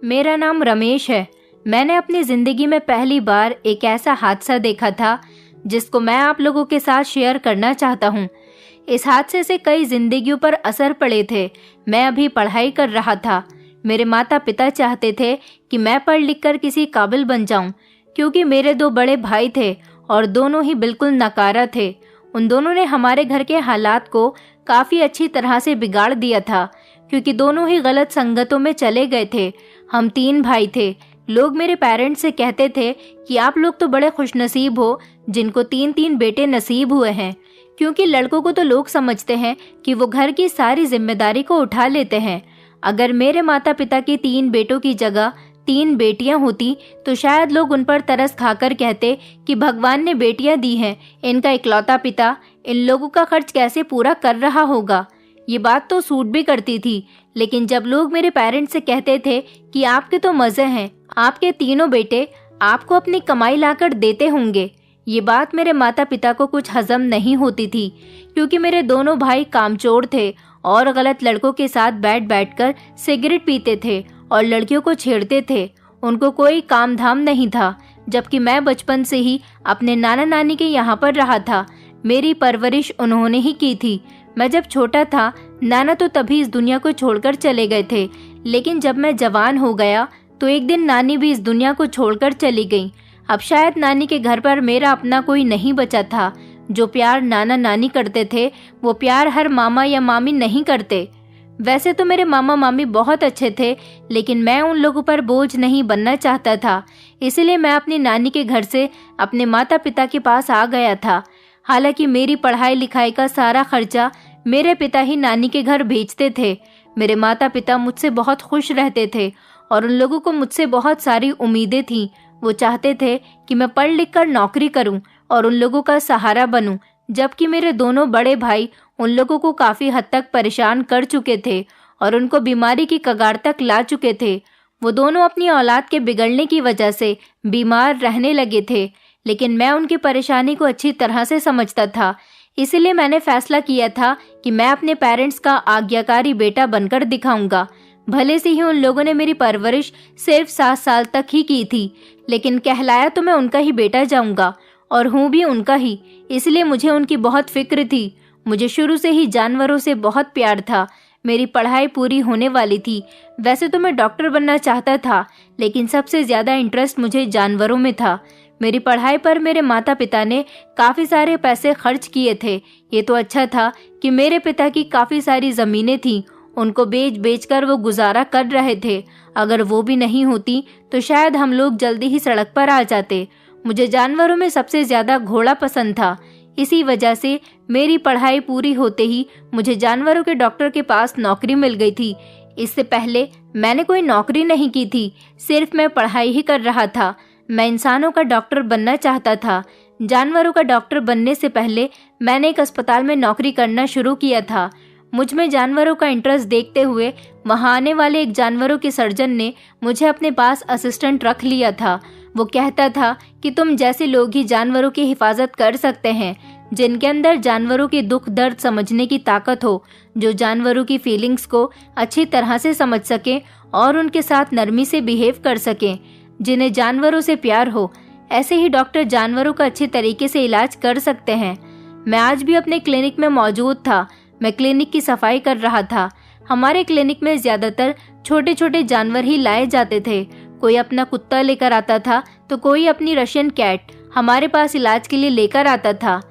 मेरा नाम रमेश है। मैंने अपनी ज़िंदगी में पहली बार एक ऐसा हादसा देखा था जिसको मैं आप लोगों के साथ शेयर करना चाहता हूँ। इस हादसे से कई जिंदगियों पर असर पड़े थे। मैं अभी पढ़ाई कर रहा था। मेरे माता पिता चाहते थे कि मैं पढ़ लिख कर किसी काबिल बन जाऊं, क्योंकि मेरे 2 बड़े भाई थे और दोनों ही बिल्कुल नकारा थे। उन दोनों ने हमारे घर के हालात को काफ़ी अच्छी तरह से बिगाड़ दिया था, क्योंकि दोनों ही गलत संगतों में चले गए थे। हम 3 भाई थे। लोग मेरे पेरेंट्स से कहते थे कि आप लोग तो बड़े खुशनसीब हो जिनको 3-3 बेटे नसीब हुए हैं, क्योंकि लड़कों को तो लोग समझते हैं कि वो घर की सारी जिम्मेदारी को उठा लेते हैं। अगर मेरे माता पिता की 3 बेटों की जगह 3 बेटियां होती तो शायद लोग उन पर तरस खाकर कहते कि भगवान ने बेटियां दी हैं, इनका इकलौता पिता इन लोगों का खर्च कैसे पूरा कर रहा होगा। ये बात तो सूट भी करती थी, लेकिन जब लोग मेरे पेरेंट्स से कहते थे कि आपके तो मज़े हैं, आपके तीनों बेटे आपको अपनी कमाई लाकर देते होंगे, ये बात मेरे माता पिता को कुछ हजम नहीं होती थी, क्योंकि मेरे दोनों भाई कामचोर थे और गलत लड़कों के साथ बैठकर सिगरेट पीते थे और लड़कियों को छेड़ते थे। उनको कोई काम धाम नहीं था, जबकि मैं बचपन से ही अपने नाना नानी के यहाँ पर रहा था। मेरी परवरिश उन्होंने ही की थी। मैं जब छोटा था, नाना तो तभी इस दुनिया को छोड़कर चले गए थे, लेकिन जब मैं जवान हो गया तो एक दिन नानी भी इस दुनिया को छोड़कर चली गई। अब शायद नानी के घर पर मेरा अपना कोई नहीं बचा था। जो प्यार नाना नानी करते थे वो प्यार हर मामा या मामी नहीं करते। वैसे तो मेरे मामा मामी बहुत अच्छे थे, लेकिन मैं उन लोगों पर बोझ नहीं बनना चाहता था। इसलिए मैं अपनी नानी के घर से अपने माता पिता के पास आ गया था। हालांकि मेरी पढ़ाई लिखाई का सारा खर्चा मेरे पिता ही नानी के घर भेजते थे। मेरे माता पिता मुझसे बहुत खुश रहते थे और उन लोगों को मुझसे बहुत सारी उम्मीदें थीं। वो चाहते थे कि मैं पढ़ लिख कर नौकरी करूं और उन लोगों का सहारा बनूं, जबकि मेरे दोनों बड़े भाई उन लोगों को काफ़ी हद तक परेशान कर चुके थे और उनको बीमारी की कगार तक ला चुके थे। वो दोनों अपनी औलाद के बिगड़ने की वजह से बीमार रहने लगे थे, लेकिन मैं उनकी परेशानी को अच्छी तरह से समझता था। इसलिए मैंने फैसला किया था कि मैं अपने पेरेंट्स का आज्ञाकारी बेटा बनकर दिखाऊंगा। भले से ही उन लोगों ने मेरी परवरिश सिर्फ 7 साल तक ही की थी, लेकिन कहलाया तो मैं उनका ही बेटा जाऊंगा और हूँ भी उनका ही। इसलिए मुझे उनकी बहुत फिक्र थी। मुझे शुरू से ही जानवरों से बहुत प्यार था। मेरी पढ़ाई पूरी होने वाली थी। वैसे तो मैं डॉक्टर बनना चाहता था, लेकिन सबसे ज़्यादा इंटरेस्ट मुझे जानवरों में था। मेरी पढ़ाई पर मेरे माता पिता ने काफ़ी सारे पैसे खर्च किए थे। ये तो अच्छा था कि मेरे पिता की काफ़ी सारी ज़मीनें थीं, उनको बेच कर वो गुजारा कर रहे थे। अगर वो भी नहीं होती तो शायद हम लोग जल्दी ही सड़क पर आ जाते। मुझे जानवरों में सबसे ज़्यादा घोड़ा पसंद था। इसी वजह से मेरी पढ़ाई पूरी होते ही मुझे जानवरों के डॉक्टर के पास नौकरी मिल गई थी। इससे पहले मैंने कोई नौकरी नहीं की थी, सिर्फ मैं पढ़ाई ही कर रहा था। मैं इंसानों का डॉक्टर बनना चाहता था। जानवरों का डॉक्टर बनने से पहले मैंने एक अस्पताल में नौकरी करना शुरू किया था। मुझ में जानवरों का इंटरेस्ट देखते हुए वहाँ आने वाले एक जानवरों के सर्जन ने मुझे अपने पास असिस्टेंट रख लिया था। वो कहता था कि तुम जैसे लोग ही जानवरों की हिफाजत कर सकते हैं, जिनके अंदर जानवरों के दुख दर्द समझने की ताकत हो, जो जानवरों की फीलिंग्स को अच्छी तरह से समझ सकें और उनके साथ नरमी से बिहेव कर सकें, जिन्हें जानवरों से प्यार हो। ऐसे ही डॉक्टर जानवरों का अच्छे तरीके से इलाज कर सकते हैं। मैं आज भी अपने क्लिनिक में मौजूद था। मैं क्लिनिक की सफाई कर रहा था। हमारे क्लिनिक में ज़्यादातर छोटे छोटे जानवर ही लाए जाते थे। कोई अपना कुत्ता लेकर आता था तो कोई अपनी रशियन कैट हमारे पास इलाज के लिए लेकर आता था।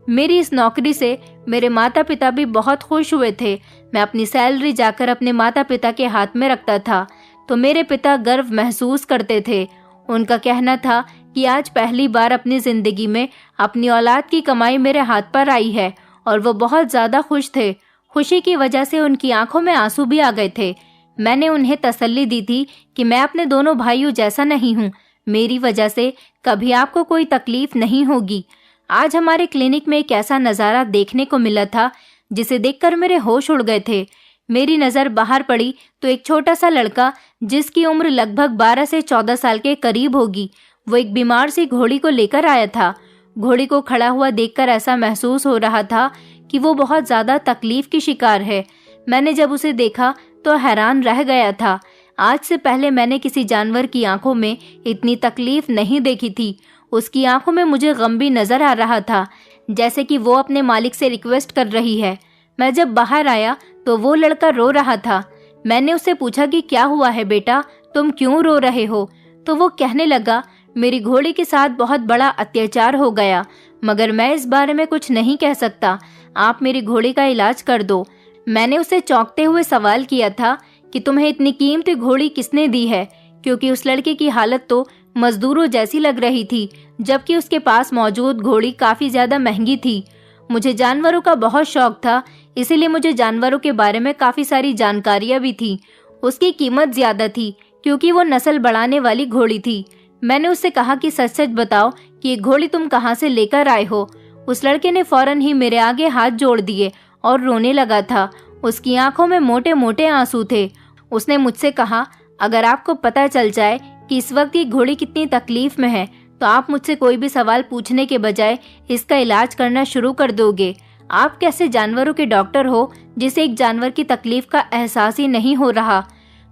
मेरी इस नौकरी से मेरे माता पिता भी बहुत खुश हुए थे। मैं अपनी सैलरी जाकर अपने माता पिता के हाथ में रखता था तो मेरे पिता गर्व महसूस करते थे। उनका कहना था कि आज पहली बार अपनी ज़िंदगी में अपनी औलाद की कमाई मेरे हाथ पर आई है, और वो बहुत ज़्यादा खुश थे। खुशी की वजह से उनकी आंखों में आंसू भी आ गए थे। मैंने उन्हें तसल्ली दी थी कि मैं अपने दोनों भाइयों जैसा नहीं हूँ। मेरी वजह से कभी आपको कोई तकलीफ नहीं होगी। आज हमारे क्लिनिक में एक ऐसा नज़ारा देखने को मिला था जिसे देखकर मेरे होश उड़ गए थे। मेरी नज़र बाहर पड़ी तो एक छोटा सा लड़का, जिसकी उम्र लगभग 12 से 14 साल के करीब होगी, वो एक बीमार सी घोड़ी को लेकर आया था। घोड़ी को खड़ा हुआ देखकर ऐसा महसूस हो रहा था कि वो बहुत ज़्यादा तकलीफ की शिकार है। मैंने जब उसे देखा तो हैरान रह गया था। आज से पहले मैंने किसी जानवर की आंखों में इतनी तकलीफ नहीं देखी थी। उसकी आंखों में मुझे गम भी नजर आ रहा था, जैसे कि वो अपने मालिक से रिक्वेस्ट कर रही है। मैं जब बाहर आया तो वो लड़का रो रहा था। मैंने उससे पूछा कि क्या हुआ है बेटा, तुम क्यों रो रहे हो? तो वो कहने लगा, मेरी घोड़ी के साथ बहुत बड़ा अत्याचार हो गया, मगर मैं इस बारे में कुछ नहीं कह सकता। आप मेरी घोड़ी का इलाज कर दो। मैंने उसे चौंकते हुए सवाल किया था कि तुम्हें इतनी कीमती घोड़ी किसने दी है, क्योंकि उस लड़के की हालत तो मजदूरों जैसी लग रही थी, जबकि उसके पास मौजूद घोड़ी काफी ज्यादा महंगी थी। मुझे जानवरों का बहुत शौक था, इसीलिए मुझे जानवरों के बारे में काफी सारी जानकारियां भी थी। उसकी कीमत ज्यादा थी क्योंकि वो नस्ल बढ़ाने वाली घोड़ी थी। मैंने उससे कहा कि सच सच बताओ कि ये घोड़ी तुम कहाँ से लेकर आए हो। उस लड़के ने फौरन ही मेरे आगे हाथ जोड़ दिए और रोने लगा था। उसकी आंखों में मोटे मोटे आंसू थे। उसने मुझसे कहा, अगर आपको पता चल जाए कि इस वक्त ये घोड़ी कितनी तकलीफ में है तो आप मुझसे कोई भी सवाल पूछने के बजाय इसका इलाज करना शुरू कर दोगे। आप कैसे जानवरों के डॉक्टर हो जिसे एक जानवर की तकलीफ का एहसास ही नहीं हो रहा?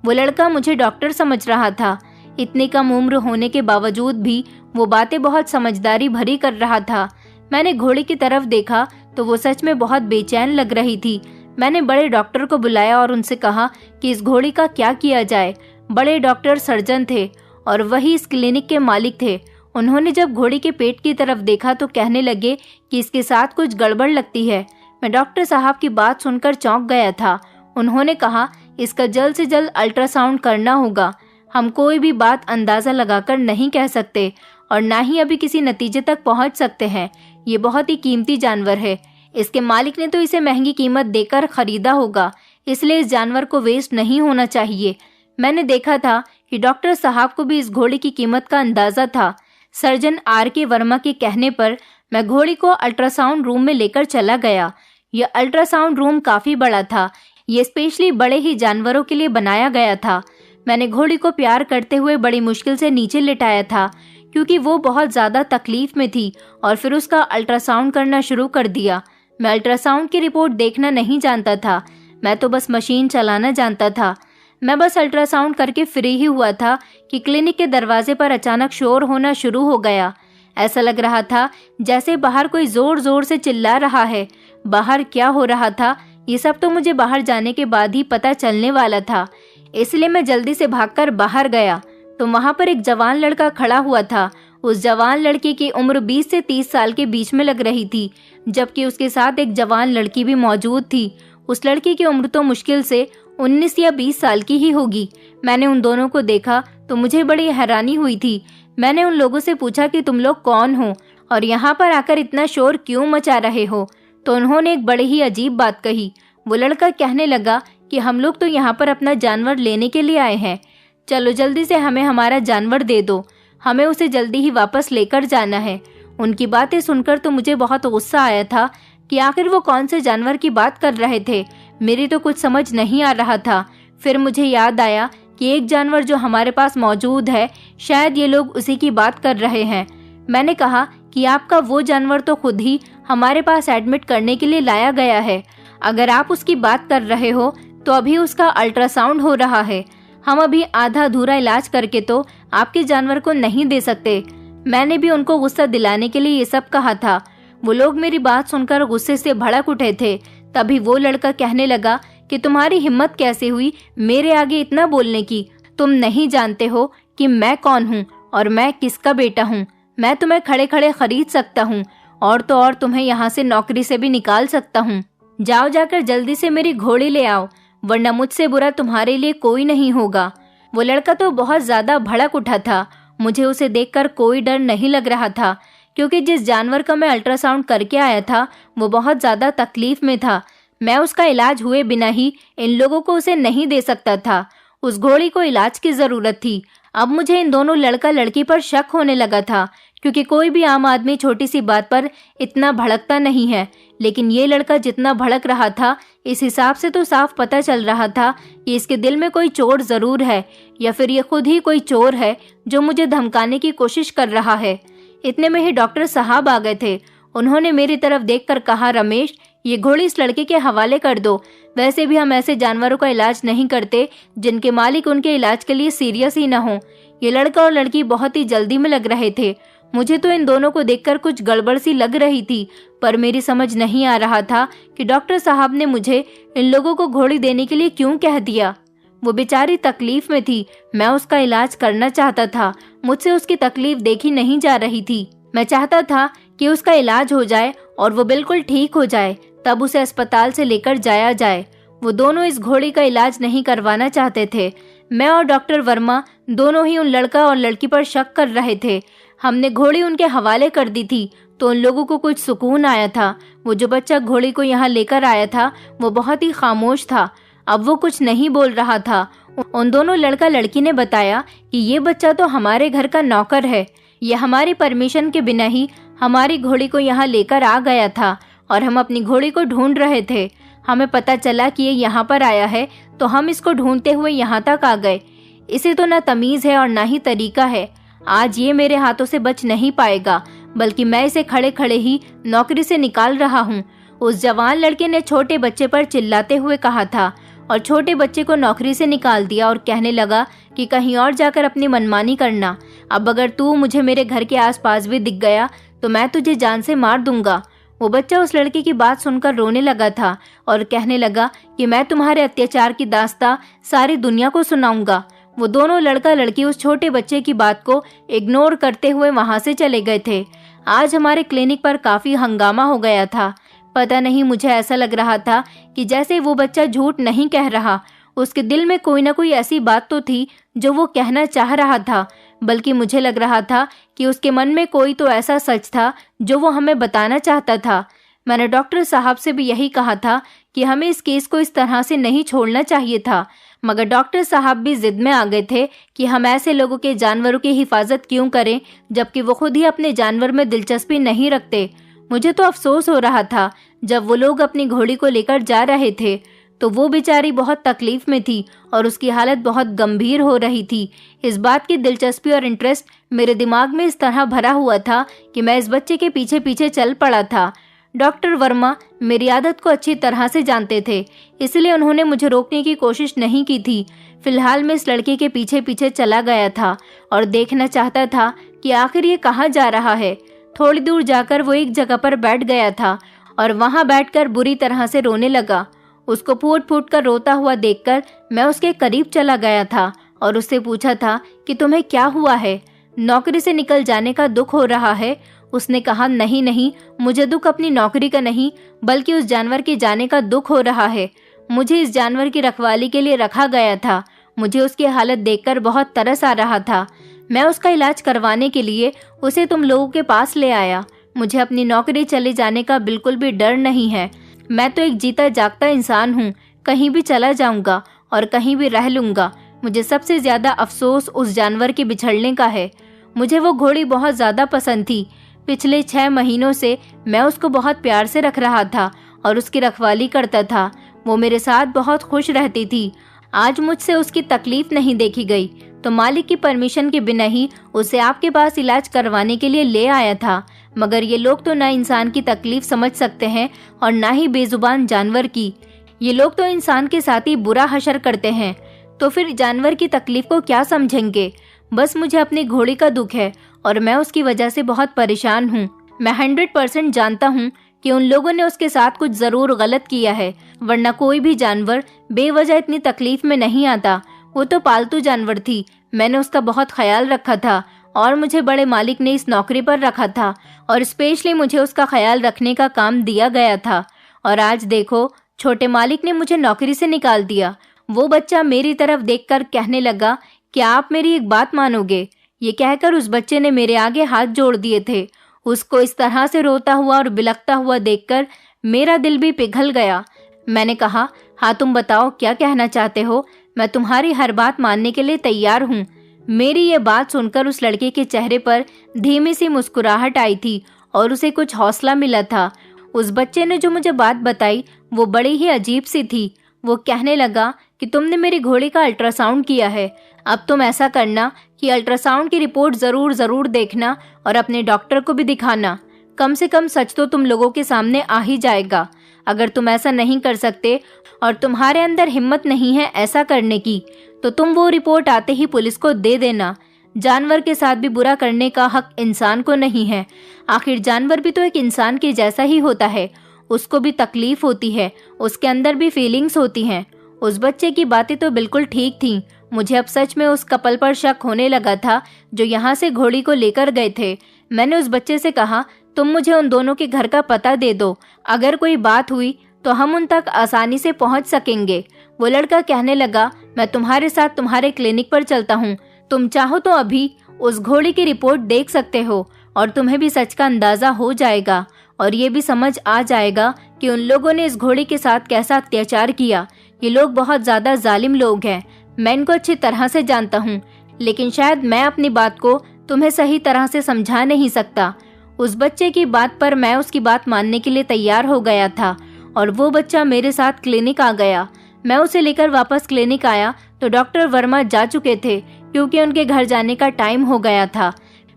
वो लड़का मुझे डॉक्टर समझ रहा था। इतनी कम उम्र होने के बावजूद भी वो बातें बहुत समझदारी भरी कर रहा था। मैंने घोड़ी की तरफ देखा तो वो सच में बहुत बेचैन लग रही थी। मैंने बड़े डॉक्टर को बुलाया और उनसे कहा कि इस घोड़ी का क्या किया जाए। बड़े डॉक्टर सर्जन थे और वही इस क्लिनिक के मालिक थे। उन्होंने जब घोड़ी के पेट की तरफ देखा तो कहने लगे कि इसके साथ कुछ गड़बड़ लगती है। मैं डॉक्टर साहब की बात सुनकर चौंक गया था। उन्होंने कहा, इसका जल्द से जल्द अल्ट्रासाउंड करना होगा। हम कोई भी बात अंदाजा लगाकर नहीं कह सकते और ना ही अभी किसी नतीजे तक पहुंच सकते हैं। ये बहुत ही कीमती जानवर है। इसके मालिक ने तो इसे महंगी कीमत देकर खरीदा होगा, इसलिए इस जानवर को वेस्ट नहीं होना चाहिए। मैंने देखा था कि डॉक्टर साहब को भी इस घोड़ी की कीमत का अंदाजा था। Surgeon R.K. वर्मा के कहने पर मैं घोड़ी को अल्ट्रासाउंड रूम में लेकर चला गया। यह अल्ट्रासाउंड रूम काफी बड़ा था। ये स्पेशली बड़े ही जानवरों के लिए बनाया गया था। मैंने घोड़ी को प्यार करते हुए बड़ी मुश्किल से नीचे लिटाया था क्योंकि वो बहुत ज्यादा तकलीफ में थी और फिर उसका अल्ट्रासाउंड करना शुरू कर दिया। मैं अल्ट्रासाउंड की रिपोर्ट देखना नहीं जानता था, मैं तो बस मशीन चलाना जानता था। मैं बस अल्ट्रासाउंड करके फ्री ही हुआ था कि क्लिनिक के दरवाजे पर अचानक शोर होना शुरू हो गया। ऐसा लग रहा था जैसे बाहर कोई जोर जोर से चिल्ला रहा है। बाहर क्या हो रहा था ये सब तो मुझे बाहर जाने के बाद ही पता चलने वाला था, इसलिए मैं जल्दी से भागकर बाहर गया तो वहां पर एक जवान लड़का खड़ा हुआ था। उस जवान लड़के की उम्र 20 से 30 साल के बीच में लग रही थी, जबकि उसके साथ एक जवान लड़की भी मौजूद थी। उस लड़की की उम्र तो मुश्किल से 19 या 20 साल की ही होगी। मैंने उन दोनों को देखा तो मुझे बड़ी हैरानी हुई थी। मैंने उन लोगों से पूछा कि तुम लोग कौन हो और यहाँ पर आकर इतना शोर क्यों मचा रहे हो? तो उन्होंने एक बड़ी ही अजीब बात कही। वो लड़का कहने लगा कि हम लोग तो यहाँ पर अपना जानवर लेने के लिए आए हैं। चलो जल्दी से हमें हमारा जानवर दे दो, हमें उसे जल्दी ही वापस लेकर जाना है। उनकी बातें सुनकर तो मुझे बहुत गुस्सा आया था कि आखिर वो कौन से जानवर की बात कर रहे थे। मेरी तो कुछ समझ नहीं आ रहा था। फिर मुझे याद आया कि एक जानवर जो हमारे पास मौजूद है, शायद ये लोग उसी की बात कर रहे हैं। मैंने कहा कि आपका वो जानवर तो खुद ही हमारे पास एडमिट करने के लिए लाया गया है। अगर आप उसकी बात कर रहे हो तो अभी उसका अल्ट्रासाउंड हो रहा है। हम अभी आधा अधूरा इलाज करके तो आपके जानवर को नहीं दे सकते। मैंने भी उनको गुस्सा दिलाने के लिए ये सब कहा था। वो लोग मेरी बात सुनकर गुस्से से भड़क उठे थे। तभी वो लड़का कहने लगा कि तुम्हारी हिम्मत कैसे हुई मेरे आगे इतना बोलने की? तुम नहीं जानते हो कि मैं कौन हूँ और मैं किसका बेटा हूँ। मैं तुम्हें खड़े खड़े खरीद सकता हूँ और तो और तुम्हें यहाँ से नौकरी से भी निकाल सकता हूँ। जाओ जाकर जल्दी से मेरी घोड़ी ले आओ, वरना मुझसे बुरा तुम्हारे लिए कोई नहीं होगा। वो लड़का तो बहुत ज्यादा भड़क उठा था। मुझे उसे देखकर कोई डर नहीं लग रहा था क्योंकि जिस जानवर का मैं अल्ट्रासाउंड करके आया था वो बहुत ज्यादा तकलीफ में था। मैं उसका इलाज हुए बिना ही इन लोगों को उसे नहीं दे सकता था। उस घोड़ी को इलाज की जरूरत थी। अब मुझे इन दोनों लड़का लड़की पर शक होने लगा था क्योंकि कोई भी आम आदमी छोटी सी बात पर इतना भड़कता नहीं है, लेकिन ये लड़का जितना भड़क रहा था इस हिसाब से तो साफ पता चल रहा था कि इसके दिल में कोई चोर जरूर है या फिर ये खुद ही कोई चोर है जो मुझे धमकाने की कोशिश कर रहा है। इतने में ही डॉक्टर साहब आ गए थे। उन्होंने मेरी तरफ देखकर कहा, रमेश, ये घोड़ी इस लड़के के हवाले कर दो। वैसे भी हम ऐसे जानवरों का इलाज नहीं करते जिनके मालिक उनके इलाज के लिए सीरियस ही न हो। ये लड़का और लड़की बहुत ही जल्दी में लग रहे थे। मुझे तो इन दोनों को देखकर कुछ गड़बड़ सी लग रही थी, पर मेरी समझ नहीं आ रहा था कि डॉक्टर साहब ने मुझे इन लोगों को घोड़ी देने के लिए क्यों कह दिया। वो बेचारी तकलीफ में थी, मैं उसका इलाज करना चाहता था। मुझसे उसकी तकलीफ देखी नहीं जा रही थी। मैं चाहता था कि उसका इलाज हो जाए और वो बिल्कुल ठीक हो जाए, तब उसे अस्पताल से लेकर जाया जाए। वो दोनों इस घोड़ी का इलाज नहीं करवाना चाहते थे। मैं और डॉक्टर वर्मा दोनों ही उन लड़का और लड़की पर शक कर रहे थे। हमने घोड़ी उनके हवाले कर दी थी तो उन लोगों को कुछ सुकून आया था। वो जो बच्चा घोड़ी को यहाँ लेकर आया था वो बहुत ही खामोश था। अब वो कुछ नहीं बोल रहा था। उन दोनों लड़का लड़की ने बताया कि ये बच्चा तो हमारे घर का नौकर है। ये हमारी परमिशन के बिना ही हमारी घोड़ी को यहाँ लेकर आ गया था और हम अपनी घोड़ी को ढूंढ रहे थे। हमें पता चला कि ये यहाँ पर आया है तो हम इसको ढूंढते हुए यहाँ तक आ गए। इसे तो ना तमीज़ है और ना ही तरीका है। आज ये मेरे हाथों से बच नहीं पाएगा, बल्कि मैं इसे खड़े खड़े ही नौकरी से निकाल रहा हूँ। उस जवान लड़के ने छोटे बच्चे पर चिल्लाते हुए कहा था और छोटे बच्चे को नौकरी से निकाल दिया और कहने लगा कि कहीं और जाकर अपनी मनमानी करना। अब अगर तू मुझे मेरे घर के आसपास भी दिख गया तो मैं तुझे जान से मार दूंगा। वो बच्चा उस लड़के की बात सुनकर रोने लगा था और कहने लगा कि मैं तुम्हारे अत्याचार की दास्तां सारी दुनिया को सुनाऊंगा। वो दोनों लड़का लड़की उस छोटे बच्चे की बात को इग्नोर करते हुए वहां से चले गए थे। आज हमारे क्लिनिक पर काफी हंगामा हो गया था। पता नहीं, मुझे ऐसा लग रहा था कि जैसे वो बच्चा झूठ नहीं कह रहा, उसके दिल में कोई ना कोई ऐसी बात तो थी जो वो कहना चाह रहा था, बल्कि मुझे लग रहा था कि उसके मन में कोई तो ऐसा सच था जो वो हमें बताना चाहता था। मैंने डॉक्टर साहब से भी यही कहा था कि हमें इस केस को इस तरह से नहीं छोड़ना चाहिए था, मगर डॉक्टर साहब भी जिद में आ गए थे कि हम ऐसे लोगों के जानवरों की हिफाजत क्यों करें जबकि वो खुद ही अपने जानवर में दिलचस्पी नहीं रखते। मुझे तो अफसोस हो रहा था जब वो लोग अपनी घोड़ी को लेकर जा रहे थे तो वो बेचारी बहुत तकलीफ में थी और उसकी हालत बहुत गंभीर हो रही थी। इस बात की दिलचस्पी और इंटरेस्ट मेरे दिमाग में इस तरह भरा हुआ था कि मैं इस बच्चे के पीछे पीछे चल पड़ा था। डॉक्टर वर्मा मेरी आदत को अच्छी तरह से जानते थे, इसलिए उन्होंने मुझे रोकने की कोशिश नहीं की थी। फिलहाल मैं इस लड़के के पीछे पीछे चला गया था और देखना चाहता था कि आखिर ये कहाँ जा रहा है। थोड़ी दूर जाकर वो एक जगह पर बैठ गया था और वहां बैठकर बुरी तरह से रोने लगा। उसको फूट फूट कर रोता हुआ देखकर मैं उसके करीब चला गया था और उससे पूछा था कि तुम्हें क्या हुआ है, नौकरी से निकल जाने का दुख हो रहा है। उसने कहा, नहीं नहीं, मुझे दुख अपनी नौकरी का नहीं बल्कि उस जानवर के जाने का दुख हो रहा है। मुझे इस जानवर की रखवाली के लिए रखा गया था। मुझे उसकी हालत देखकर बहुत तरस आ रहा था। मैं उसका इलाज करवाने के लिए उसे तुम लोगों के पास ले आया। मुझे अपनी नौकरी चले जाने का बिल्कुल भी डर नहीं है। मैं तो एक जीता जागता इंसान हूँ, कहीं भी चला जाऊंगा और कहीं भी रह लूंगा। मुझे सबसे ज्यादा अफसोस उस जानवर के बिछड़ने का है। मुझे वो घोड़ी बहुत ज्यादा पसंद थी। पिछले 6 महीनों से मैं उसको बहुत प्यार से रख रहा था और उसकी रखवाली करता था। वो मेरे साथ बहुत खुश रहती थी। आज मुझसे उसकी तकलीफ नहीं देखी गई तो मालिक की परमिशन के बिना ही उसे आपके पास इलाज करवाने के लिए ले आया था। मगर ये लोग तो ना इंसान की तकलीफ समझ सकते हैं और ना ही बेजुबान जानवर की। ये लोग तो इंसान के साथ ही बुरा हशर करते हैं, तो फिर जानवर की तकलीफ को क्या समझेंगे। बस मुझे अपनी घोड़ी का दुख है और मैं उसकी वजह से बहुत परेशान हूँ। मैं 100% जानता हूँ कि उन लोगों ने उसके साथ कुछ जरूर गलत किया है, वरना कोई भी जानवर बेवजह इतनी तकलीफ में नहीं आता। वो तो पालतू जानवर थी, मैंने उसका बहुत ख्याल रखा था और मुझे बड़े मालिक ने इस नौकरी पर रखा था और स्पेशली मुझे उसका ख्याल रखने का काम दिया गया था। और आज देखो, छोटे मालिक ने मुझे नौकरी से निकाल दिया। वो बच्चा मेरी तरफ देखकर कहने लगा, क्या आप मेरी एक बात मानोगे? ये कहकर उस बच्चे ने मेरे आगे हाथ जोड़ दिए थे। उसको इस तरह से रोता हुआ और बिलखता हुआ देखकर मेरा दिल भी पिघल गया। मैंने कहा, हाँ तुम बताओ क्या कहना चाहते हो, मैं तुम्हारी हर बात मानने के लिए तैयार हूँ। मेरी ये बात सुनकर उस लड़के के चेहरे पर धीमी सी मुस्कुराहट आई थी और उसे कुछ हौसला मिला था। उस बच्चे ने जो मुझे बात बताई वो बड़ी ही अजीब सी थी। वो कहने लगा कि तुमने मेरी घोड़ी का अल्ट्रासाउंड किया है, अब तुम ऐसा करना कि अल्ट्रासाउंड की रिपोर्ट जरूर देखना और अपने डॉक्टर को भी दिखाना। कम से कम सच तो तुम लोगों के सामने आ ही जाएगा। अगर तुम ऐसा नहीं कर सकते और तुम्हारे अंदर हिम्मत नहीं है ऐसा करने की, तो तुम वो रिपोर्ट आते ही पुलिस को दे देना। जानवर के साथ भी बुरा करने का हक इंसान को नहीं है। आखिर जानवर भी तो एक इंसान के जैसा ही होता है, उसको भी तकलीफ होती है, उसके अंदर भी फीलिंग्स होती हैं। उस बच्चे की बातें तो बिल्कुल ठीक थीं। मुझे अब सच में उस कपल पर शक होने लगा था जो यहाँ से घोड़ी को लेकर गए थे। मैंने उस बच्चे से कहा, तुम मुझे उन दोनों के घर का पता दे दो, अगर कोई बात हुई तो हम उन तक आसानी से पहुँच सकेंगे। वो लड़का कहने लगा, मैं तुम्हारे साथ तुम्हारे क्लिनिक पर चलता हूँ, तुम चाहो तो अभी उस घोड़ी की रिपोर्ट देख सकते हो और तुम्हें भी सच का अंदाजा हो जाएगा और ये भी समझ आ जाएगा कि उन लोगों ने इस घोड़ी के साथ कैसा अत्याचार किया। ये लोग बहुत ज्यादा जालिम लोग हैं। मैं इनको अच्छी तरह से जानता हूँ, लेकिन शायद मैं अपनी बात को तुम्हें सही तरह से समझा नहीं सकता। उस बच्चे की बात पर मैं उसकी बात मानने के लिए तैयार हो गया था और वो बच्चा मेरे साथ क्लिनिक आ गया। मैं उसे लेकर वापस क्लिनिक आया तो डॉक्टर वर्मा जा चुके थे क्योंकि उनके घर जाने का टाइम हो गया था।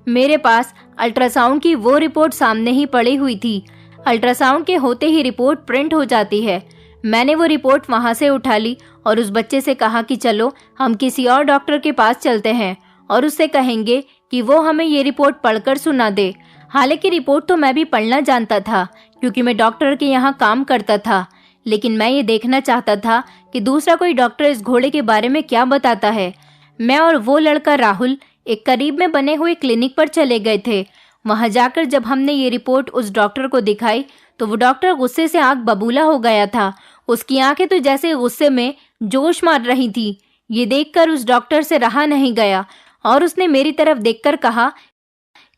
मेरे पास अल्ट्रासाउंड की वो रिपोर्ट सामने ही पड़ी हुई थी। अल्ट्रासाउंड के होते ही रिपोर्ट प्रिंट हो जाती है। मैंने वो रिपोर्ट वहां से उठा ली और उस बच्चे से कहा कि चलो हम किसी और डॉक्टर के पास चलते हैं और उससे कहेंगे कि वो हमें ये रिपोर्ट पढ़कर सुना दे। हालांकि रिपोर्ट तो मैं भी पढ़ना जानता था क्योंकि मैं डॉक्टर के यहाँ काम करता था, लेकिन मैं ये देखना चाहता था कि दूसरा कोई डॉक्टर इस घोड़े के बारे में क्या बताता है। मैं और वो लड़का राहुल एक करीब में बने हुए क्लिनिक पर चले गए थे। वहां जाकर जब हमने ये रिपोर्ट उस डॉक्टर को दिखाई तो वो डॉक्टर गुस्से से आंख बबूला हो गया था। उसकी आंखें तो जैसे गुस्से में जोश मार रही थी। ये देखकर उस डॉक्टर से रहा नहीं गया और उसने मेरी तरफ देखकर कहा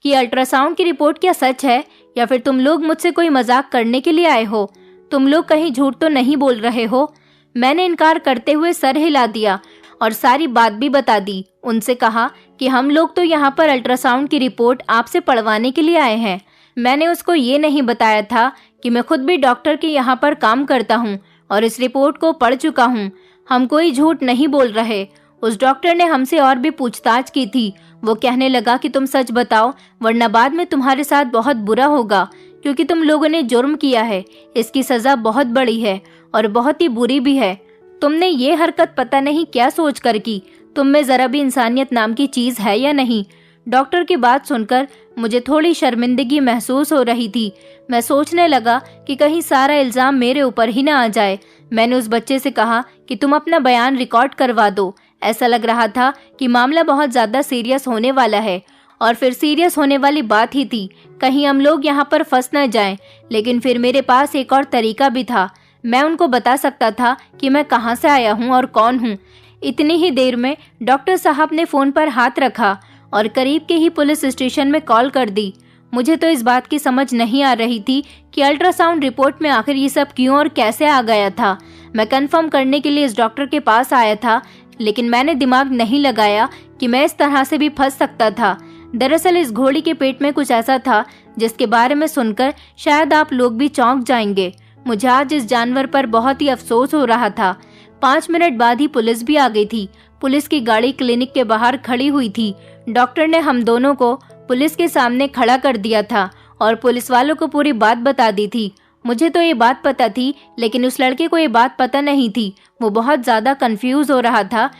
कि अल्ट्रासाउंड की रिपोर्ट क्या सच है या फिर तुम लोग मुझसे कोई मजाक करने के लिए आए हो? तुम लोग कहीं झूठ तो नहीं बोल रहे हो? मैंने इनकार करते हुए सर हिला दिया और सारी बात भी बता दी। उनसे कहा कि हम लोग तो यहाँ पर अल्ट्रासाउंड की रिपोर्ट आपसे पढ़वाने के लिए आए हैं। मैंने उसको ये नहीं बताया था कि मैं खुद भी डॉक्टर के यहाँ पर काम करता हूँ और इस रिपोर्ट को पढ़ चुका हूँ। हम कोई झूठ नहीं बोल रहे। उस डॉक्टर ने हमसे और भी पूछताछ की थी। वो कहने लगा कि तुम सच बताओ वरना बाद में तुम्हारे साथ बहुत बुरा होगा, क्योंकि तुम लोगों ने जुर्म किया है। इसकी सजा बहुत बड़ी है और बहुत ही बुरी भी है। तुमने ये हरकत पता नहीं क्या सोच कर की। तुम में जरा भी इंसानियत नाम की चीज है या नहीं? डॉक्टर की बात सुनकर मुझे थोड़ी शर्मिंदगी महसूस हो रही थी। मैं सोचने लगा कि कहीं सारा इल्जाम मेरे ऊपर ही ना आ जाए। मैंने उस बच्चे से कहा कि तुम अपना बयान रिकॉर्ड करवा दो। ऐसा लग रहा था कि मामला बहुत ज्यादा सीरियस होने वाला है और फिर सीरियस होने वाली बात ही थी। कहीं हम लोग यहाँ पर फंस न जाएं। लेकिन फिर मेरे पास एक और तरीका भी था। मैं उनको बता सकता था कि मैं कहाँ से आया हूँ और कौन हूँ। इतनी ही देर में डॉक्टर साहब ने फोन पर हाथ रखा और करीब के ही पुलिस स्टेशन में कॉल कर दी। मुझे तो इस बात की समझ नहीं आ रही थी कि अल्ट्रासाउंड रिपोर्ट में आखिर ये सब क्यों और कैसे आ गया था। मैं कंफर्म करने के लिए इस डॉक्टर के पास आया था, लेकिन मैंने दिमाग नहीं लगाया कि मैं इस तरह से भी फंस सकता था। दरअसल इस घोड़ी के पेट में कुछ ऐसा था जिसके बारे में सुनकर शायद आप लोग भी चौंक जाएंगे। मुझे आज इस जानवर पर बहुत ही अफसोस हो रहा था। 5 मिनट बाद ही पुलिस भी आ गई थी। पुलिस की गाड़ी क्लिनिक के बाहर खड़ी हुई थी। डॉक्टर ने हम दोनों को पुलिस के सामने खड़ा कर दिया था और पुलिस वालों को पूरी बात बता दी थी। मुझे तो ये बात पता थी, लेकिन उस लड़के को ये बात पता नहीं थी। वो बहुत ज्यादा कंफ्यूज हो रहा था।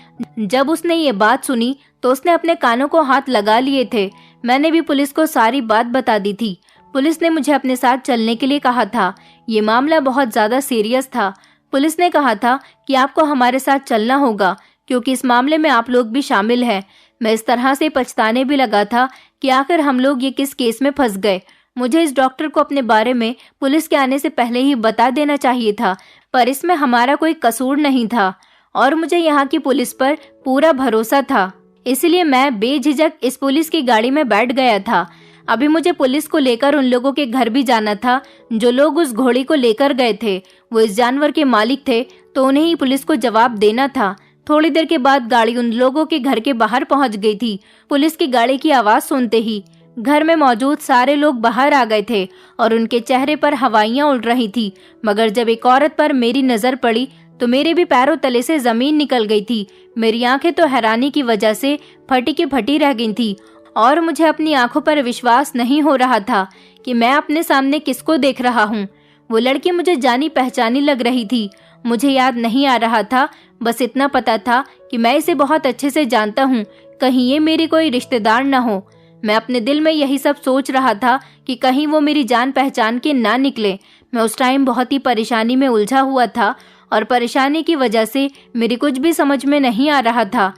जब उसने ये बात सुनी तो उसने अपने कानों को हाथ लगा लिए थे। मैंने भी पुलिस को सारी बात बता दी थी। पुलिस ने मुझे अपने साथ चलने के लिए कहा था। ये मामला बहुत ज्यादा सीरियस था। पुलिस ने कहा था कि आपको हमारे साथ चलना होगा क्योंकि इस मामले में आप लोग भी शामिल हैं। मैं इस तरह से पछताने भी लगा था कि आखिर हम लोग ये किस केस में फंस गए। मुझे इस डॉक्टर को अपने बारे में पुलिस के आने से पहले ही बता देना चाहिए था, पर इसमें हमारा कोई कसूर नहीं था और मुझे यहाँ की पुलिस पर पूरा भरोसा था। इसलिए मैं बेझिझक इस पुलिस की गाड़ी में बैठ गया था। अभी मुझे पुलिस को लेकर उन लोगों के घर भी जाना था जो लोग उस घोड़ी को लेकर गए थे। वो इस जानवर के मालिक थे, तो उन्हें ही पुलिस को जवाब देना था। थोड़ी देर के बाद गाड़ी उन लोगों के घर के बाहर पहुंच गई थी। पुलिस की गाड़ी की आवाज सुनते ही घर में मौजूद सारे लोग बाहर आ गए थे और उनके चेहरे पर हवाइयां उड़ रही थी। मगर जब एक औरत पर मेरी नजर पड़ी तो मेरे भी पैरों तले से जमीन निकल गई थी। मेरी आंखें तो हैरानी की वजह से फटी की फटी रह गई थी और मुझे अपनी आंखों पर विश्वास नहीं हो रहा था कि मैं अपने सामने किसको देख रहा हूँ। वो लड़की मुझे जानी पहचानी लग रही थी। मुझे याद नहीं आ रहा था, बस इतना पता था कि मैं इसे बहुत अच्छे से जानता हूँ, कहीं ये मेरी कोई रिश्तेदार न हो। मैं अपने दिल में यही सब सोच रहा था कि कहीं वो मेरी जान पहचान के ना निकले। मैं उस टाइम बहुत ही परेशानी में उलझा हुआ था और परेशानी की वजह से मेरी कुछ भी समझ में नहीं आ रहा था।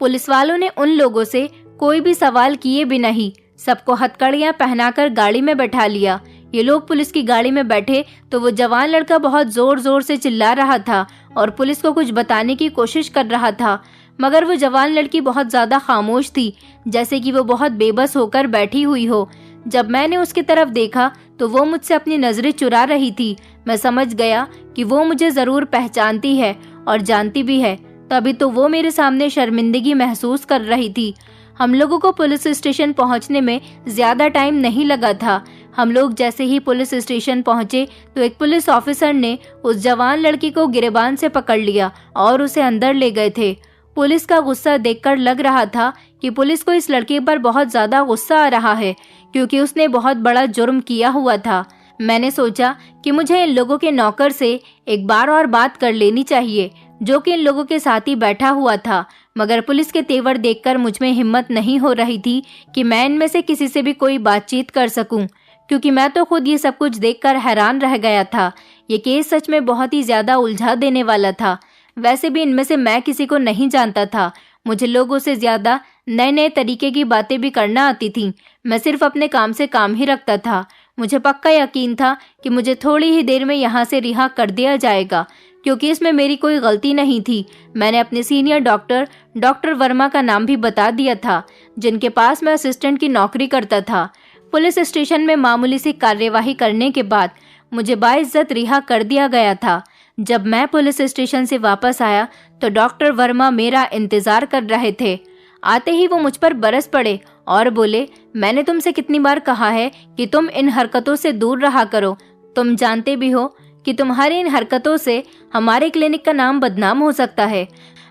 पुलिस वालों ने उन लोगों से कोई भी सवाल किए भी नहीं, सबको हथकड़ियां पहनाकर गाड़ी में बैठा लिया। ये लोग पुलिस की गाड़ी में बैठे तो वो जवान लड़का बहुत जोर जोर से चिल्ला रहा था और पुलिस को कुछ बताने की कोशिश कर रहा था, मगर वो जवान लड़की बहुत ज्यादा खामोश थी, जैसे कि वो बहुत बेबस होकर बैठी हुई हो। जब मैंने उसकी तरफ देखा तो वो मुझसे अपनी नजरें चुरा रही थी। मैं समझ गया कि वो मुझे जरूर पहचानती है और जानती भी है, तभी तो वो मेरे सामने शर्मिंदगी महसूस कर रही थी। हम लोगों को पुलिस स्टेशन पहुंचने में ज्यादा टाइम नहीं लगा था। हम लोग जैसे ही पुलिस स्टेशन पहुंचे तो एक पुलिस ऑफिसर ने उस जवान लड़की को गिरेबान से पकड़ लिया और उसे अंदर ले गए थे। पुलिस का गुस्सा देखकर लग रहा था कि पुलिस को इस लड़के पर बहुत ज्यादा गुस्सा आ रहा है, क्योंकि उसने बहुत बड़ा जुर्म किया हुआ था। मैंने सोचा कि मुझे इन लोगों के नौकर से एक बार और बात कर लेनी चाहिए, जो कि इन लोगों के साथ ही बैठा हुआ था, मगर पुलिस के तेवर देखकर मुझ में हिम्मत नहीं हो रही थी कि मैं इनमें से किसी से भी कोई बातचीत कर सकूं, क्योंकि मैं तो खुद ये सब कुछ देखकर हैरान रह गया था। ये केस सच में बहुत ही ज्यादा उलझा देने वाला था। वैसे भी इनमें से मैं किसी को नहीं जानता था। मुझे लोगों से ज्यादा नए नए तरीके की बातें भी करना आती थी। मैं सिर्फ अपने काम से काम ही रखता था। मुझे पक्का यकीन था कि मुझे थोड़ी ही देर में यहाँ से रिहा कर दिया जाएगा, क्योंकि इसमें मेरी कोई गलती नहीं थी। मैंने अपने सीनियर डॉक्टर वर्मा का नाम भी बता दिया था, जिनके पास मैं असिस्टेंट की नौकरी करता था। पुलिस स्टेशन में मामूली सी कार्यवाही करने के बाद मुझे बाइज्जत रिहा कर दिया गया था। जब मैं पुलिस स्टेशन से वापस आया तो डॉक्टर वर्मा मेरा इंतजार कर रहे थे। आते ही वो मुझ पर बरस पड़े और बोले, मैंने तुमसे कितनी बार कहा है कि तुम इन हरकतों से दूर रहा करो। तुम जानते भी हो कि तुम्हारी इन हरकतों से हमारे क्लिनिक का नाम बदनाम हो सकता है,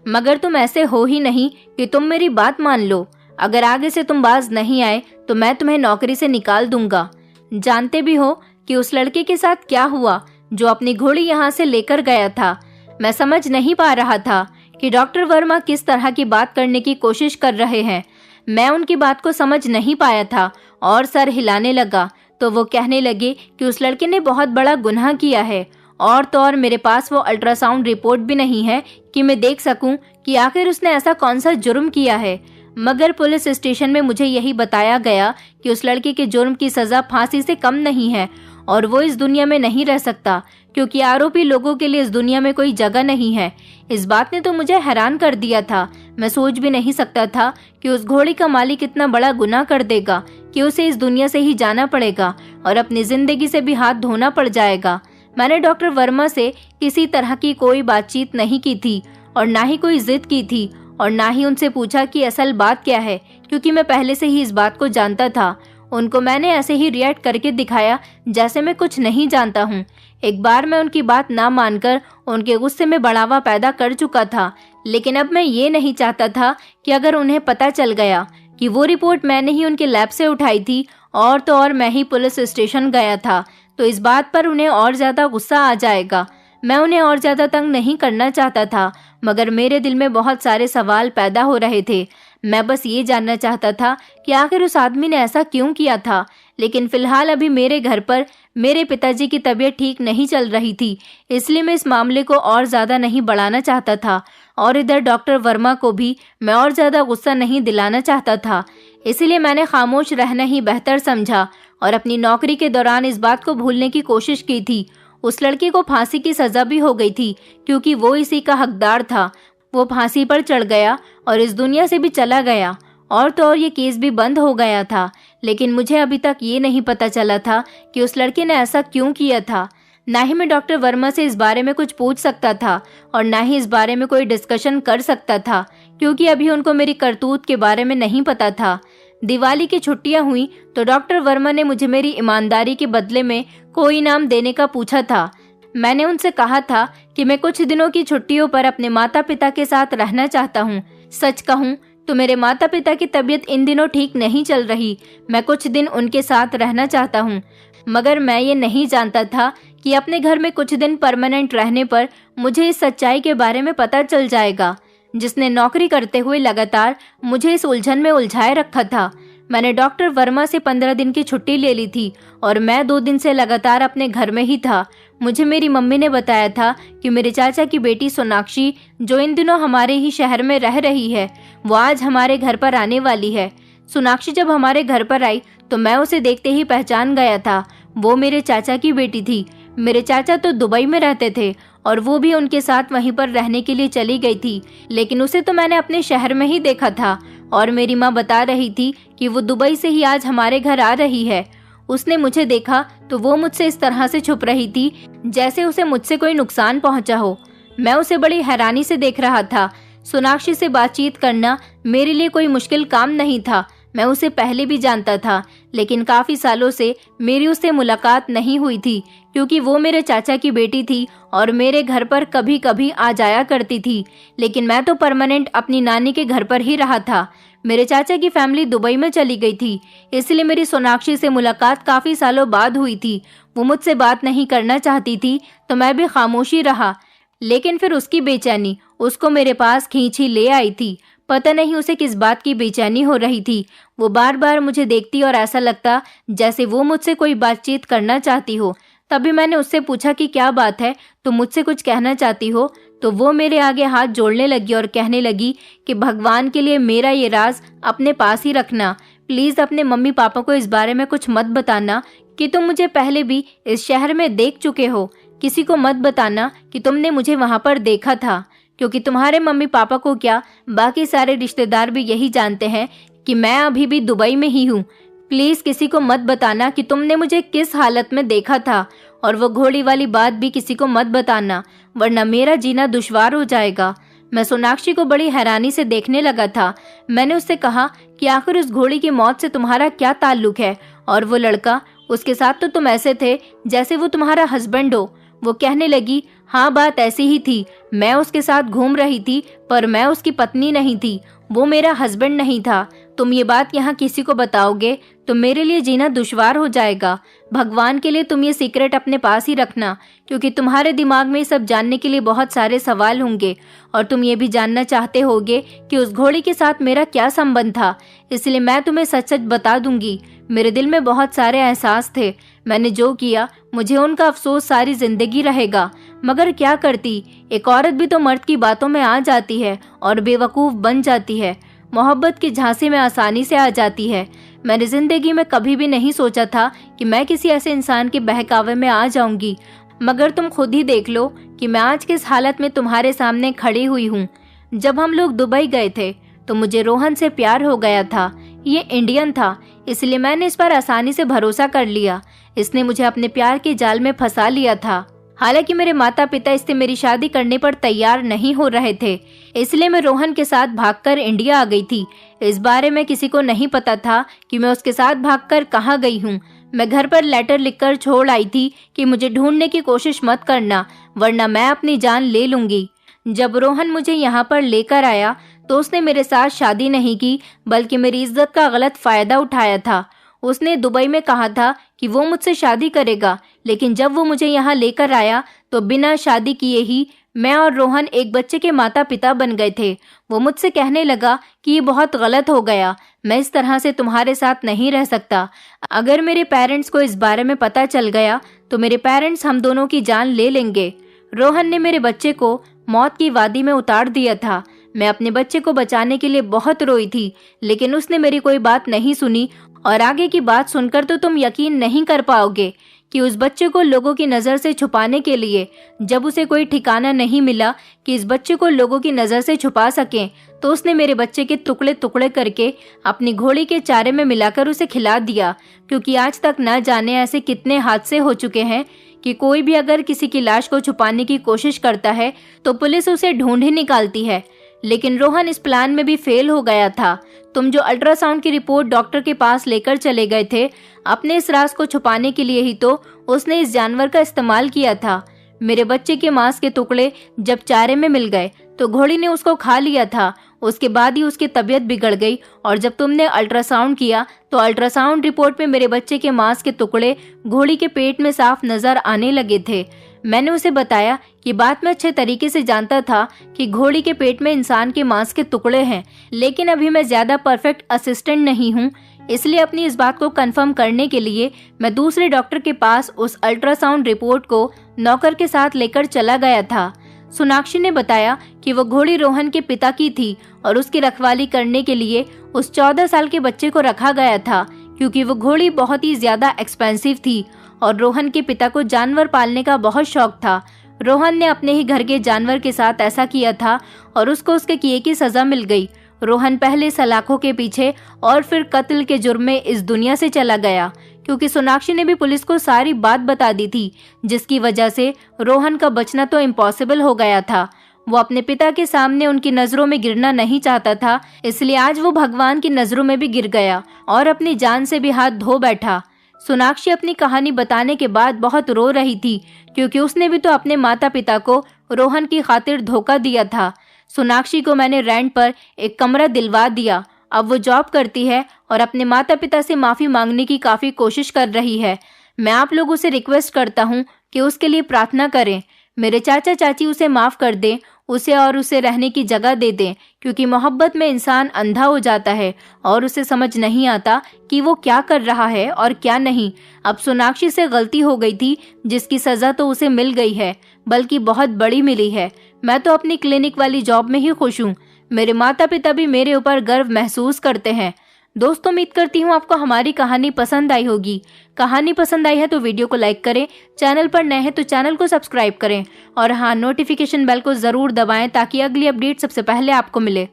मगर तुम ऐसे हो ही नहीं कि तुम मेरी बात मान लो। अगर आगे से तुम बाज नहीं आए तो मैं तुम्हें नौकरी से निकाल दूंगा। जानते भी हो कि उस लड़के के साथ क्या हुआ जो अपनी घोड़ी यहाँ से लेकर गया था। मैं समझ नहीं पा रहा था कि डॉक्टर वर्मा किस तरह की बात करने की कोशिश कर रहे हैं। मैं उनकी बात को समझ नहीं पाया था और सर हिलाने लगा तो वो कहने लगे कि उस लड़के ने बहुत बड़ा गुनाह किया है, और तो और मेरे पास वो अल्ट्रासाउंड रिपोर्ट भी नहीं है कि मैं देख सकूं कि आखिर उसने ऐसा कौन सा जुर्म किया है। मगर पुलिस स्टेशन में मुझे यही बताया गया कि उस लड़के के जुर्म की सजा फांसी से कम नहीं है और वो इस दुनिया में नहीं रह सकता, क्योंकि आरोपी लोगों के लिए इस दुनिया में कोई जगह नहीं है। इस बात ने तो मुझे हैरान कर दिया था। मैं सोच भी नहीं सकता था कि उस घोड़ी का मालिक इतना बड़ा गुनाह कर देगा कि उसे इस दुनिया से ही जाना पड़ेगा और अपनी जिंदगी से भी हाथ धोना पड़ जाएगा। मैंने डॉक्टर वर्मा से किसी तरह की कोई बातचीत नहीं की थी और ना ही कोई जिद की थी और ना ही उनसे पूछा कि असल बात क्या है, क्योंकि मैं पहले से ही इस बात को जानता था। उनको मैंने ऐसे ही रिएक्ट करके दिखाया जैसे मैं कुछ नहीं जानता हूँ। एक बार मैं उनकी बात ना मानकर उनके गुस्से में बढ़ावा पैदा कर चुका था, लेकिन अब मैं ये नहीं चाहता था कि अगर उन्हें पता चल गया कि वो रिपोर्ट मैंने ही उनके लैब से उठाई थी और तो और मैं ही पुलिस स्टेशन गया था, तो इस बात पर उन्हें और ज्यादा गुस्सा आ जाएगा। मैं उन्हें और ज्यादा तंग नहीं करना चाहता था, मगर मेरे दिल में बहुत सारे सवाल पैदा हो रहे थे। मैं बस ये जानना चाहता था कि आखिर उस आदमी ने ऐसा क्यों किया था। लेकिन फिलहाल अभी मेरे घर पर मेरे पिताजी की तबीयत ठीक नहीं चल रही थी, इसलिए मैं इस मामले को और ज्यादा नहीं बढ़ाना चाहता था और इधर डॉक्टर वर्मा को भी मैं और ज्यादा गुस्सा नहीं दिलाना चाहता था। इसलिए मैंने खामोश रहना ही बेहतर समझा और अपनी नौकरी के दौरान इस बात को भूलने की कोशिश की थी। उस लड़के को फांसी की सजा भी हो गई थी, क्योंकि वो इसी का हकदार था। वो फांसी पर चढ़ गया और इस दुनिया से भी चला गया, और तो और ये केस भी बंद हो गया था। लेकिन मुझे अभी तक ये नहीं पता चला था कि उस लड़के ने ऐसा क्यों किया था। ना ही मैं डॉक्टर वर्मा से इस बारे में कुछ पूछ सकता था और ना ही इस बारे में कोई डिस्कशन कर सकता था, क्योंकि अभी उनको मेरी करतूत के बारे में नहीं पता था। दिवाली की छुट्टियां हुई तो डॉक्टर वर्मा ने मुझे मेरी ईमानदारी के बदले में कोई इनाम देने का पूछा था। मैंने उनसे कहा था कि मैं कुछ दिनों की छुट्टियों पर अपने माता पिता के साथ रहना चाहता हूँ। सच कहूँ तो मेरे माता पिता की तबीयत इन दिनों ठीक नहीं चल रही। मैं कुछ दिन उनके साथ रहना चाहता हूँ, मगर मैं ये नहीं जानता था कि अपने घर में कुछ दिन परमानेंट रहने पर मुझे इस सच्चाई के बारे में पता चल जाएगा, जिसने नौकरी करते हुए लगातार मुझे इस उलझन में उलझाए रखा था। मैंने डॉक्टर वर्मा से 15 दिन की छुट्टी ले ली थी और मैं 2 दिन से लगातार अपने घर में ही था। मुझे मेरी मम्मी ने बताया था कि मेरे चाचा की बेटी सोनाक्षी, जो इन दिनों हमारे ही शहर में रह रही है, वो आज हमारे घर पर आने वाली है। सोनाक्षी जब हमारे घर पर आई तो मैं उसे देखते ही पहचान गया था। वो मेरे चाचा की बेटी थी। मेरे चाचा तो दुबई में रहते थे और वो भी उनके साथ वहीं पर रहने के लिए चली गई थी, लेकिन उसे तो मैंने अपने शहर में ही देखा था। और मेरी माँ बता रही थी कि वो दुबई से ही आज हमारे घर आ रही है। उसने मुझे देखा तो वो मुझसे इस तरह से छुप रही थी जैसे उसे मुझसे कोई नुकसान पहुंचा हो। मैं उसे बड़ी हैरानी से देख रहा था। सोनाक्षी से बातचीत करना मेरे लिए कोई मुश्किल काम नहीं था। मैं उसे पहले भी जानता था, लेकिन काफी सालों से मेरी उससे मुलाकात नहीं हुई थी, क्योंकि वो मेरे चाचा की बेटी थी और मेरे घर पर कभी कभी आ जाया करती थी। लेकिन मैं तो परमानेंट अपनी नानी के घर पर ही रहा था। मेरे चाचा की फैमिली दुबई में चली गई थी, इसलिए मेरी सोनाक्षी से मुलाकात काफी सालों बाद हुई थी। वो मुझसे बात नहीं करना चाहती थी तो मैं भी खामोशी रहा, लेकिन फिर उसकी बेचैनी उसको मेरे पास खींच ही ले आई थी। पता नहीं उसे किस बात की बेचैनी हो रही थी। वो बार बार मुझे देखती और ऐसा लगता जैसे वो मुझसे कोई बातचीत करना चाहती हो। तभी मैंने उससे पूछा कि क्या बात है, तुम मुझसे कुछ कहना चाहती हो? तो वो मेरे आगे हाथ जोड़ने लगी और कहने लगी कि भगवान के लिए मेरा ये राज अपने पास ही रखना। प्लीज अपने मम्मी पापा को इस बारे में कुछ मत बताना कि तुम मुझे पहले भी इस शहर में देख चुके हो। किसी को मत बताना कि तुमने मुझे वहां पर देखा था, क्योंकि तुम्हारे मम्मी पापा को क्या, बाकी सारे रिश्तेदार भी यही जानते हैं कि मैं अभी भी दुबई में ही हूँ। प्लीज किसी को मत बताना कि तुमने मुझे किस हालत में देखा था, और वो घोड़ी वाली बात भी किसी को मत बताना, वरना मेरा जीना दुश्वार हो जाएगा। मैं सोनाक्षी को बड़ी हैरानी से देखने लगा था। मैंने उससे कहा कि आखिर उस घोड़ी की मौत से तुम्हारा क्या ताल्लुक है, और वो लड़का, उसके साथ तो तुम ऐसे थे जैसे वो तुम्हारा हस्बैंड हो। वो कहने लगी, हाँ बात ऐसी ही थी, मैं उसके साथ घूम रही थी, पर मैं उसकी पत्नी नहीं थी, वो मेरा हस्बैंड नहीं था। तुम ये बात यहाँ किसी को बताओगे तो मेरे लिए जीना दुश्वार हो जाएगा। भगवान के लिए तुम ये सीक्रेट अपने पास ही रखना, क्योंकि तुम्हारे दिमाग में सब जानने के लिए बहुत सारे सवाल होंगे, और तुम ये भी जानना चाहते होगे कि उस घोड़ी के साथ मेरा क्या संबंध था। इसलिए मैं तुम्हें सच सच बता दूंगी। मेरे दिल में बहुत सारे एहसास थे। मैंने जो किया मुझे उनका अफसोस सारी जिंदगी रहेगा, मगर क्या करती, एक औरत भी तो मर्द की बातों में आ जाती है और बेवकूफ बन जाती है, मोहब्बत की झांसे में आसानी से आ जाती है। मैंने जिंदगी में कभी भी नहीं सोचा था कि मैं किसी ऐसे इंसान के बहकावे में आ जाऊंगी, मगर तुम खुद ही देख लो कि मैं आज किस हालत में तुम्हारे सामने खड़ी हुई हूँ। जब हम लोग दुबई गए थे तो मुझे रोहन से प्यार हो गया था। ये इंडियन था, इसलिए मैंने इस पर आसानी से भरोसा कर लिया। इसने मुझे अपने प्यार के जाल में फंसा लिया था। हालांकि मेरे माता पिता इससे मेरी शादी करने पर तैयार नहीं हो रहे थे, इसलिए मैं रोहन के साथ भागकर इंडिया आ गई थी। इस बारे में किसी को नहीं पता था कि मैं उसके साथ भागकर कहाँ गई हूँ। मैं घर पर लेटर लिखकर छोड़ आई थी कि मुझे ढूंढने की कोशिश मत करना, वरना मैं अपनी जान ले लूंगी। जब रोहन मुझे यहाँ पर लेकर आया तो उसने मेरे साथ शादी नहीं की, बल्कि मेरी इज्जत का गलत फायदा उठाया था। उसने दुबई में कहा था कि वो मुझसे शादी करेगा, लेकिन जब वो मुझे यहाँ लेकर आया तो बिना शादी किए ही मैं और रोहन एक बच्चे के माता पिता बन गए थे। वो मुझसे कहने लगा कि ये बहुत गलत हो गया, मैं इस तरह से तुम्हारे साथ नहीं रह सकता। अगर मेरे पेरेंट्स को इस बारे में पता चल गया तो मेरे पेरेंट्स हम दोनों की जान ले लेंगे। रोहन ने मेरे बच्चे को मौत की वादी में उतार दिया था। मैं अपने बच्चे को बचाने के लिए बहुत रोई थी, लेकिन उसने मेरी कोई बात नहीं सुनी, और आगे की बात सुनकर तो तुम यकीन नहीं कर पाओगे कि उस बच्चे को लोगों की नज़र से छुपाने के लिए, जब उसे कोई ठिकाना नहीं मिला कि इस बच्चे को लोगों की नज़र से छुपा सकें, तो उसने मेरे बच्चे के टुकड़े टुकड़े करके अपनी घोड़ी के चारे में मिलाकर उसे खिला दिया। क्योंकि आज तक न जाने ऐसे कितने हादसे हो चुके हैं कि कोई भी अगर किसी की लाश को छुपाने की कोशिश करता है तो पुलिस उसे ढूंढ ही निकालती है। लेकिन रोहन इस प्लान में भी फेल हो गया था। तुम जो अल्ट्रासाउंड की रिपोर्ट डॉक्टर के पास लेकर चले गए थे, अपने इस राज को छुपाने के लिए ही तो उसने इस जानवर का इस्तेमाल किया था। मेरे बच्चे के मांस के टुकड़े जब चारे में मिल गए तो घोड़ी ने उसको खा लिया था। उसके बाद ही उसकी तबीयत बिगड़ गई और जब तुमने अल्ट्रासाउंड किया तो अल्ट्रासाउंड रिपोर्ट में मेरे बच्चे के मांस के टुकड़े घोड़ी के पेट में साफ नजर आने लगे थे। मैंने उसे बताया कि बात मैं अच्छे तरीके से जानता था कि घोड़ी के पेट में इंसान के मांस के टुकड़े हैं, लेकिन अभी मैं ज्यादा परफेक्ट असिस्टेंट नहीं हूँ, इसलिए अपनी इस बात को कंफर्म करने के लिए मैं दूसरे डॉक्टर के पास उस अल्ट्रासाउंड रिपोर्ट को नौकर के साथ लेकर चला गया था। सोनाक्षी ने बताया कि वो घोड़ी रोहन के पिता की थी और उसकी रखवाली करने के लिए उस 14 साल के बच्चे को रखा गया था, क्योंकि वो घोड़ी बहुत ही ज्यादा एक्सपेंसिव थी और रोहन के पिता को जानवर पालने का बहुत शौक था। रोहन ने अपने ही घर के जानवर के साथ ऐसा किया था और उसको उसके किए की सजा मिल गई। रोहन पहले सलाखों के पीछे और फिर कत्ल के जुर्म में इस दुनिया से चला गया, क्योंकि सोनाक्षी ने भी पुलिस को सारी बात बता दी थी, जिसकी वजह से रोहन का बचना तो इम्पॉसिबल हो गया था। वो अपने पिता के सामने उनकी नजरों में गिरना नहीं चाहता था, इसलिए आज वो भगवान की नजरों में भी गिर गया और अपनी जान से भी हाथ धो बैठा। सोनाक्षी अपनी कहानी बताने के बाद बहुत रो रही थी, क्योंकि उसने भी तो अपने माता पिता को रोहन की खातिर धोखा दिया था। सोनाक्षी को मैंने रेंट पर एक कमरा दिलवा दिया। अब वो जॉब करती है और अपने माता पिता से माफी मांगने की काफी कोशिश कर रही है। मैं आप लोगों से रिक्वेस्ट करता हूँ कि उसके लिए प्रार्थना करें। मेरे चाचा चाची उसे माफ कर दें, उसे रहने की जगह दे दें, क्योंकि मोहब्बत में इंसान अंधा हो जाता है और उसे समझ नहीं आता कि वो क्या कर रहा है और क्या नहीं। अब सोनाक्षी से गलती हो गई थी, जिसकी सजा तो उसे मिल गई है, बल्कि बहुत बड़ी मिली है। मैं तो अपनी क्लिनिक वाली जॉब में ही खुश हूँ। मेरे माता पिता भी मेरे ऊपर गर्व महसूस करते हैं। दोस्तों, उम्मीद करती हूँ आपको हमारी कहानी पसंद आई होगी। कहानी पसंद आई है तो वीडियो को लाइक करें, चैनल पर नए हैं तो चैनल को सब्सक्राइब करें और हाँ, नोटिफिकेशन बेल को जरूर दबाएं ताकि अगली अपडेट सबसे पहले आपको मिले।